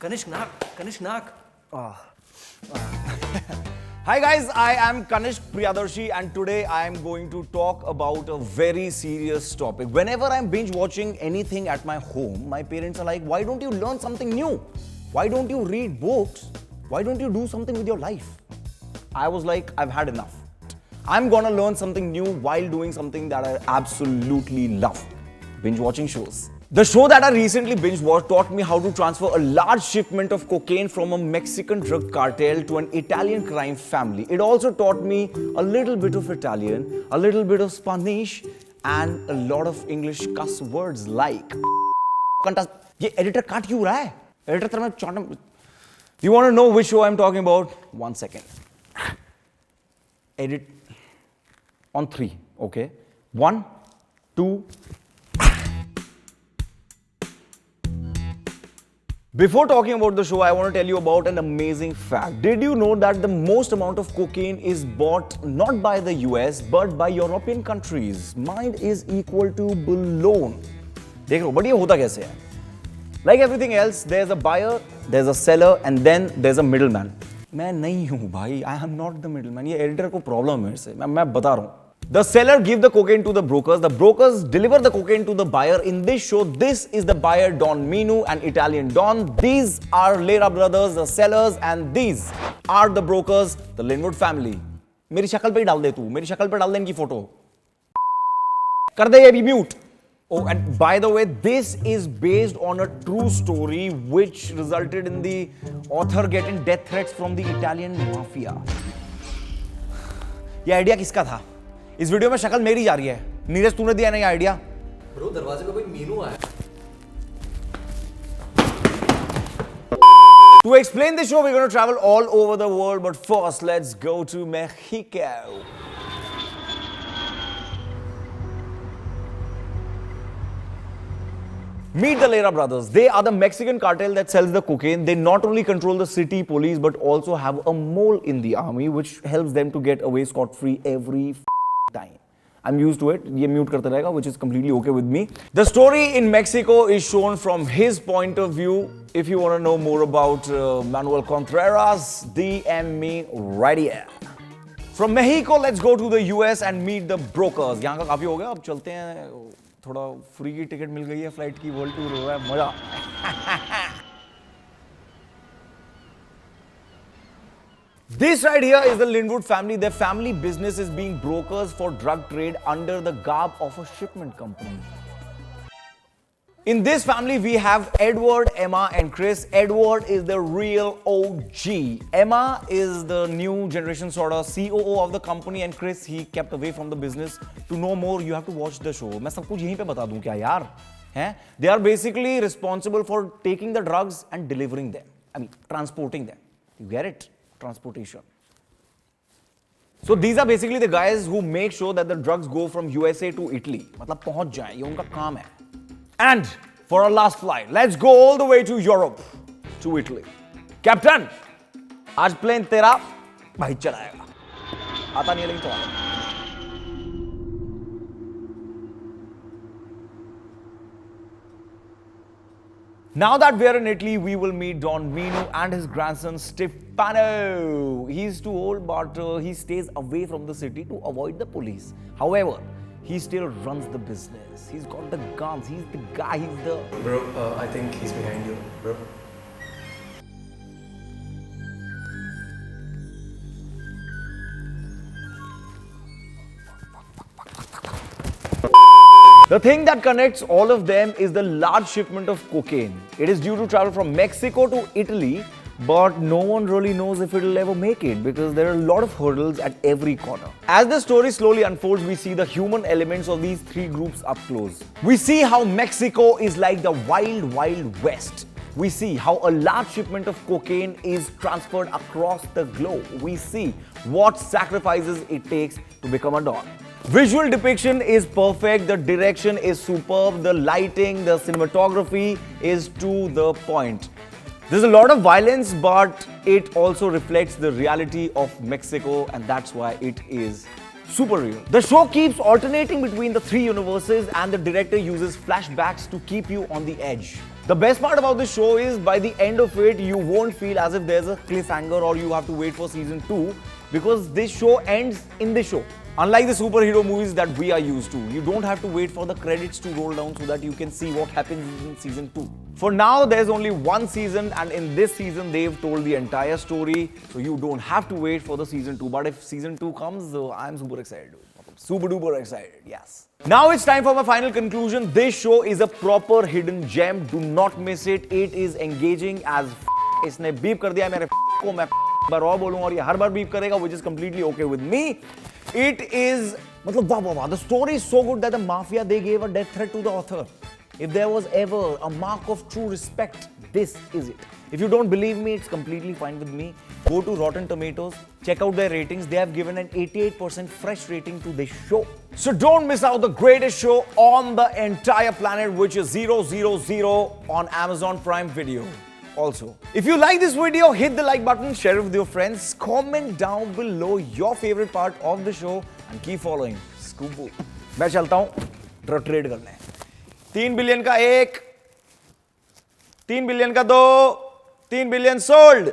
Kanishk Nag. Kanishk Nag. Hi guys, I am Kanishk Priyadarshi and today I am going to talk about a very serious topic. Whenever I'm binge watching anything at my home, my parents are like, why don't you learn something new? Why don't you read books? Why don't you do something with your life? I was like, I've had enough. I'm gonna learn something new while doing something that I absolutely love. Binge watching shows. The show that I recently binge watched taught me how to transfer a large shipment of cocaine from a Mexican drug cartel to an Italian crime family. It also taught me a little bit of Italian, a little bit of Spanish, and a lot of English cuss words like. ये editor काट क्यों रहा है? Editor तेरा मैं चौंटा. You want to know which show I'm talking about? 1 second. Edit on 3. Okay. 1, 2. Before talking about the show, I want to tell you about an amazing fact. Did you know that the most amount of cocaine is bought not by the US but by European countries? Mine is equal to balloon. देख लो, but ये होता कैसे है? Like everything else, there's a buyer, there's a seller, and then there's a middleman. मैं नहीं हूँ भाई, I am not the middleman. ये editor को problem है मेरे से. मैं बता रहा हूँ. The seller give the cocaine to the brokers deliver the cocaine to the buyer. In this show, this is the buyer Don Minu, an Italian Don. These are Lera brothers, the sellers, and these are the brokers, the Linwood family. मेरी शक्ल पे ही डाल दे तू, मेरी शक्ल पे डाल दे इनकी फोटो. कर दे ये भी mute. Oh, and by the way, this is based on a true story which resulted in the author getting death threats from the Italian mafia. ये आइडिया किसका था? इस वीडियो में शक्ल मेरी जा रही है. नीरज तूने दिया नहीं आइडिया? ब्रो दरवाजे पे कोई मीनू आया. To explain this show, we're going to travel all over the world, but first, let's go to Mexico. Meet the Lera brothers. They are the Mexican cartel that sells the cocaine. They not only control the city police, but also have a mole in the army, which helps them to get away scot-free every time. I'm used to it. ये mute करता रहेगा, which is completely okay with me. The story in Mexico is shown from his point of view. If you want to know more about Manuel Contreras, DM me right here. From Mexico, let's go to the US and meet the brokers. यहाँ का काफी हो गया. अब चलते हैं. थोड़ा free की टिकट मिल गई है फ्लाइट की. वर्ल्ड टूर हो रहा है. मजा. This right here is the Linwood family. Their family business is being brokers for drug trade under the garb of a shipment company. In this family, we have Edward, Emma, and Chris. Edward is the real OG. Emma is the new generation sort of COO of the company, and Chris, he kept away from the business. To know more, you have to watch the show. मैं सब कुछ यहीं पे बता दूं क्या यार? हैं? They are basically responsible for taking the drugs and delivering them. I mean, transporting them. You get it? Transportation. So these are basically the guys who make sure that the drugs go from USA to Italy. मतलब पहुंच जाएं, ये उनका काम है. And for our last flight, let's go all the way to Europe, to Italy. Captain, आज plane तेरा भाई चलाएगा. आता नहीं है लेकिन तो आएगा. Now that we are in Italy, we will meet Don Minu and his grandson Stefano. He's too old, but he stays away from the city to avoid the police. However, he still runs the business. He's got the guns. He's the guy. He's the... Bro, I think he's behind you, bro. The thing that connects all of them is the large shipment of cocaine. It is due to travel from Mexico to Italy, but no one really knows if it will ever make it because there are a lot of hurdles at every corner. As the story slowly unfolds, we see the human elements of these three groups up close. We see how Mexico is like the wild, wild west. We see how a large shipment of cocaine is transferred across the globe. We see what sacrifices it takes to become a don. Visual depiction is perfect, the direction is superb, the lighting, the cinematography is to the point. There's a lot of violence, but it also reflects the reality of Mexico, and that's why it is super real. The show keeps alternating between the three universes and the director uses flashbacks to keep you on the edge. The best part about this show is by the end of it, you won't feel as if there's a cliffhanger or you have to wait for season 2 because this show ends in the show. Unlike the superhero movies that we are used to, you don't have to wait for the credits to roll down so that you can see what happens in season 2. For now, there's only one season, and in this season, they've told the entire story, so you don't have to wait for the season 2. But if season 2 comes, I'm super excited. Super duper excited, yes. Now it's time for my final conclusion. This show is a proper hidden gem. Do not miss it. It is engaging as इसने beep कर दिया मेरे को, मैं बार और बोलूंगा और ये हर बार beep करेगा, which is completely okay with me. It is, मतलब वाह वाह वाह. The story is so good that the mafia, they gave a death threat to the author. If there was ever a mark of true respect, this is it. If you don't believe me, it's completely fine with me. Go to Rotten Tomatoes, check out their ratings. They have given an 88% fresh rating to this show. So don't miss out the greatest show on the entire planet, which is 000 on Amazon Prime Video. Also, if you like this video, hit the like button, share it with your friends, comment down below your favorite part of the show and keep following Scoop. मैं चलता हूँ trade करने. 3 billion का 1, 3 billion का 2, 3 billion sold.